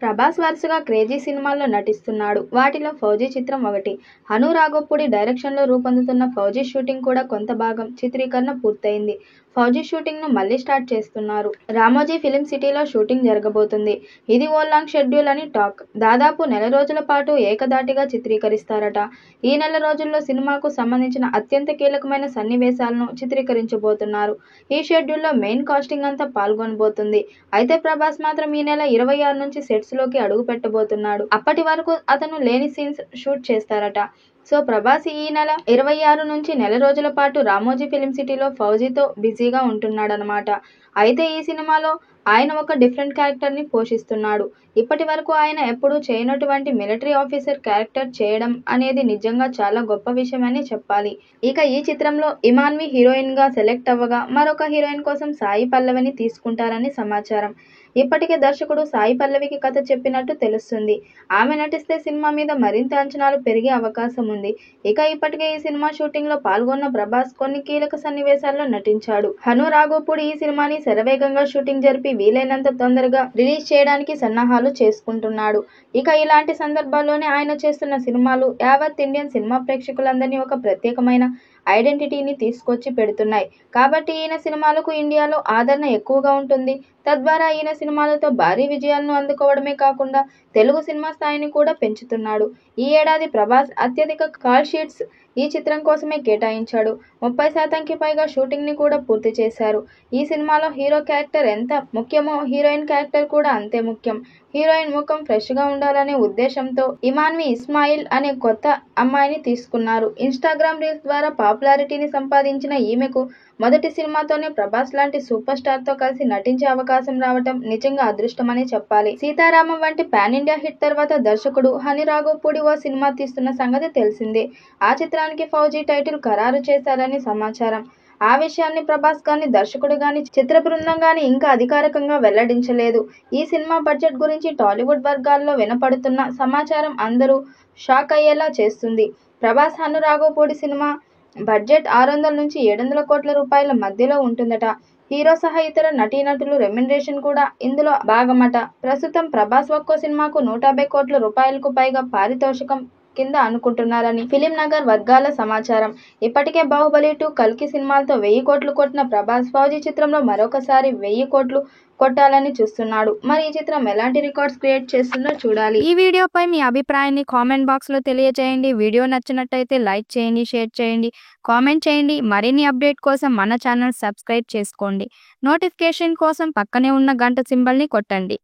ప్రభాస్ వరుసగా క్రేజీ సినిమాల్లో నటిస్తున్నాడు. వాటిలో ఫౌజీ చిత్రం ఒకటి. హను రాఘవపూడి డైరెక్షన్లో రూపొందుతున్న ఫౌజీ షూటింగ్ కూడా కొంత భాగం చిత్రీకరణ పూర్తయింది. ఫౌజీ షూటింగ్ను మళ్లీ స్టార్ట్ చేస్తున్నారు. రామోజీ ఫిలిం సిటీలో షూటింగ్ జరగబోతుంది. ఇది ఓ లాంగ్ షెడ్యూల్ అని టాక్. దాదాపు నెల రోజుల పాటు ఏకధాటిగా చిత్రీకరిస్తారట. ఈ నెల రోజుల్లో సినిమాకు సంబంధించిన అత్యంత కీలకమైన సన్నివేశాలను చిత్రీకరించబోతున్నారు. ఈ షెడ్యూల్లో మెయిన్ కాస్టింగ్ అంతా పాల్గొనబోతుంది. అయితే ప్రభాస్ మాత్రం ఈ నెల 26 నుంచి సెట్స్ లోకి అడుగు పెట్టబోతున్నాడు. అప్పటి వరకు అతను లేని సీన్స్ షూట్ చేస్తారట. సో ప్రభాస్ ఈ నెల 26 నుంచి నెల రోజుల పాటు రామోజీ ఫిలిం సిటీలో ఫౌజీతో బిజీగా ఉంటున్నాడనమాట. అయితే ఈ సినిమాలో ఆయన ఒక డిఫరెంట్ క్యారెక్టర్ని పోషిస్తున్నాడు. ఇప్పటి వరకు ఆయన ఎప్పుడూ చేయనటువంటి మిలిటరీ ఆఫీసర్ క్యారెక్టర్ చేయడం అనేది నిజంగా చాలా గొప్ప విషయమని చెప్పాలి. ఇక ఈ చిత్రంలో ఇమాన్వి హీరోయిన్గా సెలెక్ట్ అవ్వగా మరొక హీరోయిన్ కోసం సాయి పల్లవిని తీసుకుంటారని సమాచారం. ఇప్పటికే దర్శకుడు సాయి పల్లవికి కథ చెప్పినట్టు తెలుస్తుంది. ఆమె నటిస్తే సినిమా మీద మరింత అంచనాలు పెరిగే అవకాశం ఉంది. ఇక ఇప్పటికే ఈ సినిమా షూటింగ్ లో పాల్గొన్న ప్రభాస్ కొన్ని కీలక సన్నివేశాల్లో నటించాడు. హను రాఘవపూడి ఈ సినిమాని శరవేగంగా షూటింగ్ జరిపి వీలైనంత తొందరగా రిలీజ్ చేయడానికి సన్నాహాలు చేసుకుంటున్నాడు. ఇక ఇలాంటి సందర్భాల్లోనే ఆయన చేస్తున్న సినిమాలు యావత్ ఇండియన్ సినిమా ప్రేక్షకులందరినీ ఒక ప్రత్యేకమైన ఐడెంటిటీని తీసుకొచ్చి పెడుతున్నాయి. కాబట్టి ఈయన సినిమాలకు ఇండియాలో ఆదరణ ఎక్కువగా ఉంటుంది. తద్వారా ఈయన సినిమాలతో భారీ విజయాలను అందుకోవడమే కాకుండా తెలుగు సినిమా స్థాయిని కూడా పెంచుతున్నాడు. ఈ ఏడాది ప్రభాస్ అత్యధిక కాల్ షీట్స్ ఈ చిత్రం కోసమే కేటాయించాడు. 30%కి పైగా షూటింగ్ ని కూడా పూర్తి చేశారు. ఈ సినిమాలో హీరో క్యారెక్టర్ ఎంత ముఖ్యమో హీరోయిన్ క్యారెక్టర్ కూడా అంతే ముఖ్యం. హీరోయిన్ ముఖం ఫ్రెష్ గా ఉండాలనే ఉద్దేశంతో ఇమాన్వి ఇస్మాయిల్ అనే కొత్త అమ్మాయిని తీసుకున్నారు. ఇన్స్టాగ్రామ్ రీల్స్ ద్వారా పాపులారిటీని సంపాదించిన ఈమెకు మొదటి సినిమాతోనే ప్రభాస్ లాంటి సూపర్ స్టార్ తో కలిసి నటించే అవకాశం రావటం నిజంగా అదృష్టమని చెప్పాలి. సీతారామం వంటి పాన్ ఇండియా హిట్ తర్వాత దర్శకుడు హని రాఘవపూడి ఓ సినిమా తీస్తున్న సంగతి తెలిసిందే. ఆ చిత్రానికి ఫౌజీ టైటిల్ ఖరారు చేశారని సమాచారం. ఆ విషయాన్ని ప్రభాస్ గాని దర్శకుడు గాని చిత్ర బృందం గాని ఇంకా అధికారికంగా వెల్లడించలేదు. ఈ సినిమా బడ్జెట్ గురించి టాలీవుడ్ వర్గాల్లో వినపడుతున్న సమాచారం అందరూ షాక్ అయ్యేలా చేస్తుంది. ప్రభాస్ హను రాఘవపూడి సినిమా బడ్జెట్ 600 నుంచి 700 కోట్ల రూపాయల మధ్యలో ఉంటుందట. హీరో సహా ఇతర నటీనటులు రెమ్యునరేషన్ కూడా ఇందులో భాగమట. ప్రస్తుతం ప్రభాస్ ఒక్కో సినిమాకు 150 కోట్ల రూపాయలకు పైగా పారితోషికం కింద అనుకుంటున్నారని ఫిలిం నగర్ వర్గాల సమాచారం. ఇప్పటికే బాహుబలి 2, కల్కి సినిమాలతో 1000 కోట్లు కొట్టిన ప్రభాస్ ఫౌజీ చిత్రంలో మరొకసారి 1000 కోట్లు కొట్టాలని చూస్తున్నాడు. మరి ఈ చిత్రం ఎలాంటి రికార్డ్స్ క్రియేట్ చేస్తుందో చూడాలి. ఈ వీడియోపై మీ అభిప్రాయాన్ని కామెంట్ బాక్స్ లో తెలియజేయండి. వీడియో నచ్చినట్టయితే లైక్ చేయండి, షేర్ చేయండి, కామెంట్ చేయండి. మరిన్ని అప్డేట్ కోసం మన ఛానల్ సబ్స్క్రైబ్ చేసుకోండి. నోటిఫికేషన్ కోసం పక్కనే ఉన్న గంట సింబల్ ని కొట్టండి.